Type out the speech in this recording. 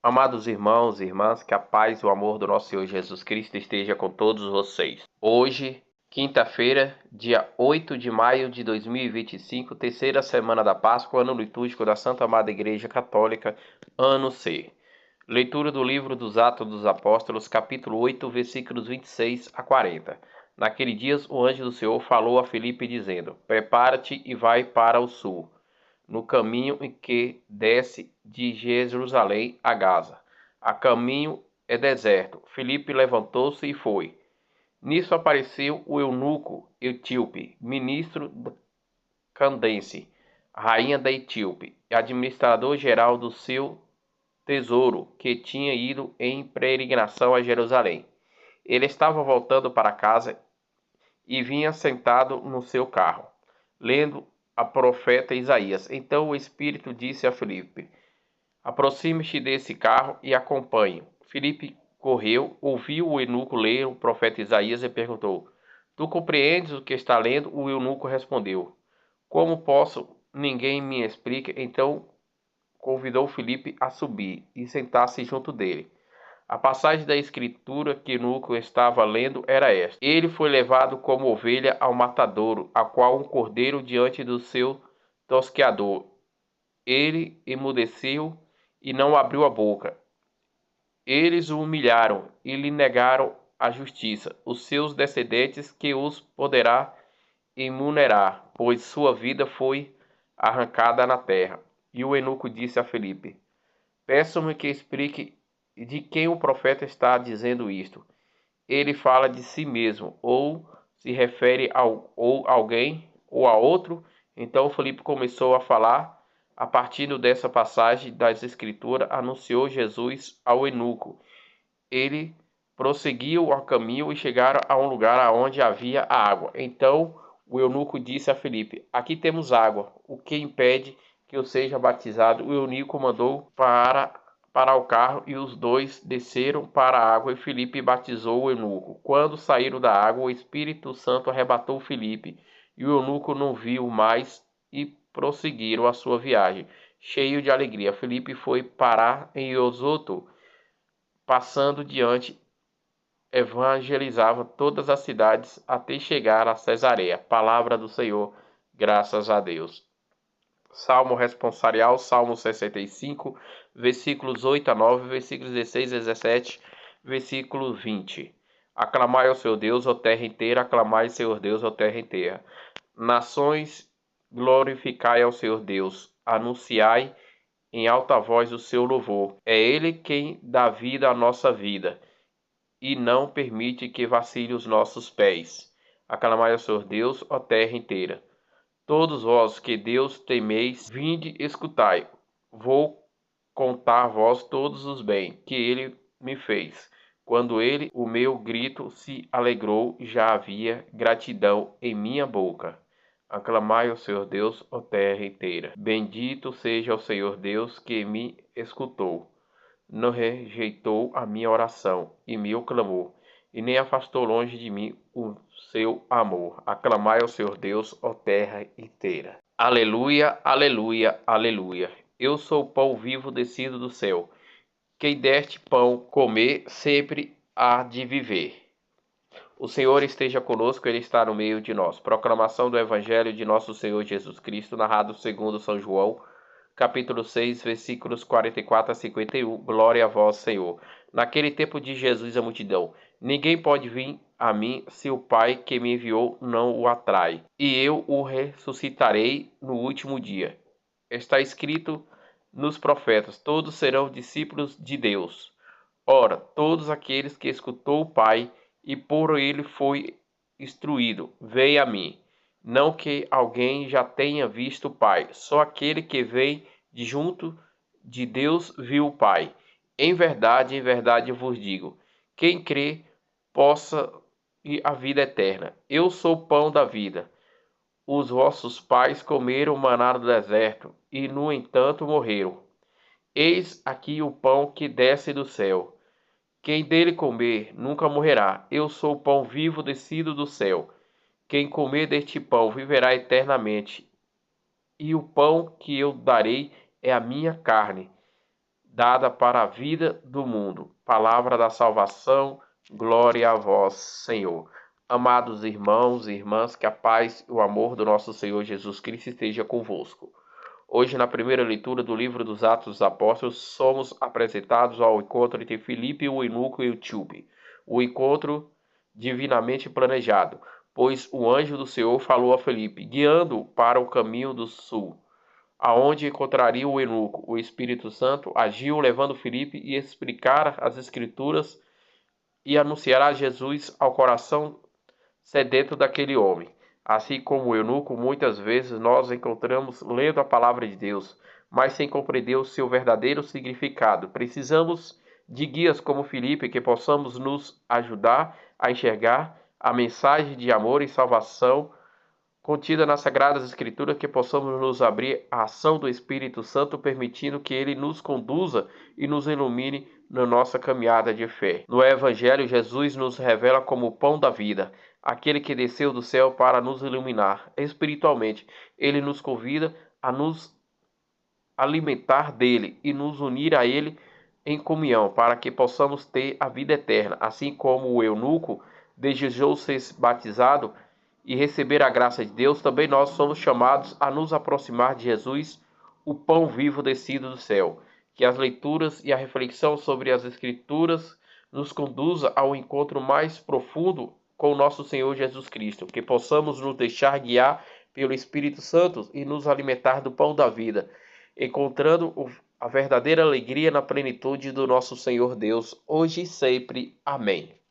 Amados irmãos e irmãs, que a paz e o amor do nosso Senhor Jesus Cristo esteja com todos vocês. Hoje, quinta-feira, dia 8 de maio de 2025, terceira semana da Páscoa, ano litúrgico da Santa Amada Igreja Católica, ano C. Leitura do livro dos Atos dos Apóstolos, capítulo 8, versículos 26 a 40. Naquele dia, o anjo do Senhor falou a Filipe, dizendo: Prepara-te e vai para o sul, no caminho em que desce de Jerusalém a Gaza. A caminho é deserto. Filipe levantou-se e foi. Nisso apareceu o eunuco etíope, ministro Candace, rainha da Etíope, administrador-geral do seu tesouro, que tinha ido em peregrinação a Jerusalém. Ele estava voltando para casa e vinha sentado no seu carro, lendo a profeta Isaías. Então o Espírito disse a Filipe: Aproxime-se desse carro e acompanhe. Filipe correu, ouviu o eunuco ler o profeta Isaías e perguntou: Tu compreendes o que está lendo? O eunuco respondeu: Como posso? Ninguém me explica. Então convidou Filipe a subir e sentar-se junto dele. A passagem da escritura que Eunuco estava lendo era esta: Ele foi levado como ovelha ao matadouro, a qual um cordeiro diante do seu tosqueador. Ele emudeceu e não abriu a boca. Eles o humilharam e lhe negaram a justiça. Os seus descendentes que os poderá emunerar, pois sua vida foi arrancada na terra. E o eunuco disse a Filipe: Peço-me que explique de quem o profeta está dizendo isto. Ele fala de si mesmo, ou se refere a alguém ou a outro? Então Filipe começou a falar. A partir dessa passagem das Escrituras, anunciou Jesus ao eunuco. Ele prosseguiu ao caminho e chegaram a um lugar onde havia água. Então o eunuco disse a Filipe: Aqui temos água. O que impede que eu seja batizado? O eunuco mandou para o carro e os dois desceram para a água e Filipe batizou o eunuco. Quando saíram da água, o Espírito Santo arrebatou Filipe e o eunuco não viu mais e prosseguiram a sua viagem. Cheio de alegria, Filipe foi parar em Iosoto, passando diante, evangelizava todas as cidades até chegar a Cesareia. Palavra do Senhor, graças a Deus. Salmo responsorial, Salmo 65, versículos 8 a 9, versículos 16 a 17, versículo 20. Aclamai ao seu Deus, ó terra inteira, aclamai ao Senhor Deus, ó terra inteira. Nações, glorificai ao Senhor Deus, anunciai em alta voz o seu louvor. É Ele quem dá vida à nossa vida e não permite que vacile os nossos pés. Aclamai ao Senhor Deus, ó terra inteira. Todos vós que Deus temeis, vinde escutai. Vou contar a vós todos os bens que ele me fez. Quando ele, o meu grito, se alegrou, já havia gratidão em minha boca. Aclamai ao Senhor Deus, ó terra inteira. Bendito seja o Senhor Deus que me escutou. Não rejeitou a minha oração e meu clamor, e nem afastou longe de mim o seu amor. Aclamai ao Senhor Deus, ó terra inteira. Aleluia, aleluia, aleluia. Eu sou o pão vivo descido do céu. Quem deste pão comer, sempre há de viver. O Senhor esteja conosco, Ele está no meio de nós. Proclamação do Evangelho de nosso Senhor Jesus Cristo, narrado segundo São João, capítulo 6, versículos 44 a 51. Glória a vós, Senhor. Naquele tempo de Jesus a multidão: Ninguém pode vir a mim se o Pai que me enviou não o atrai, e eu o ressuscitarei no último dia. Está escrito nos profetas: todos serão discípulos de Deus. Ora, todos aqueles que escutou o Pai e por ele foi instruído, veio a mim. Não que alguém já tenha visto o Pai, só aquele que vem de junto de Deus viu o Pai. Em verdade eu vos digo, quem crê possa ir à vida eterna. Eu sou o pão da vida. Os vossos pais comeram maná do deserto e, no entanto, morreram. Eis aqui o pão que desce do céu. Quem dele comer nunca morrerá. Eu sou o pão vivo descido do céu. Quem comer deste pão viverá eternamente. E o pão que eu darei é a minha carne, dada para a vida do mundo. Palavra da salvação, glória a vós, Senhor. Amados irmãos e irmãs, que a paz e o amor do nosso Senhor Jesus Cristo esteja convosco. Hoje, na primeira leitura do livro dos Atos dos Apóstolos, somos apresentados ao encontro entre Filipe, o eunuco e o etíope. O encontro divinamente planejado, pois o anjo do Senhor falou a Filipe, guiando-o para o caminho do sul, aonde encontraria o eunuco. O Espírito Santo agiu levando Filipe a explicar as Escrituras e anunciará Jesus ao coração sedento daquele homem. Assim como o eunuco, muitas vezes nós encontramos lendo a palavra de Deus, mas sem compreender o seu verdadeiro significado. Precisamos de guias como Filipe que possamos nos ajudar a enxergar a mensagem de amor e salvação contida nas Sagradas Escrituras, que possamos nos abrir à ação do Espírito Santo, permitindo que ele nos conduza e nos ilumine na nossa caminhada de fé. No Evangelho, Jesus nos revela como o pão da vida, aquele que desceu do céu para nos iluminar espiritualmente. Ele nos convida a nos alimentar dele e nos unir a ele em comunhão, para que possamos ter a vida eterna. Assim como o eunuco desejou ser batizado e receber a graça de Deus, também nós somos chamados a nos aproximar de Jesus, o pão vivo descido do céu. Que as leituras e a reflexão sobre as Escrituras nos conduza ao encontro mais profundo com o nosso Senhor Jesus Cristo. Que possamos nos deixar guiar pelo Espírito Santo e nos alimentar do pão da vida, encontrando a verdadeira alegria na plenitude do nosso Senhor Deus, hoje e sempre. Amém.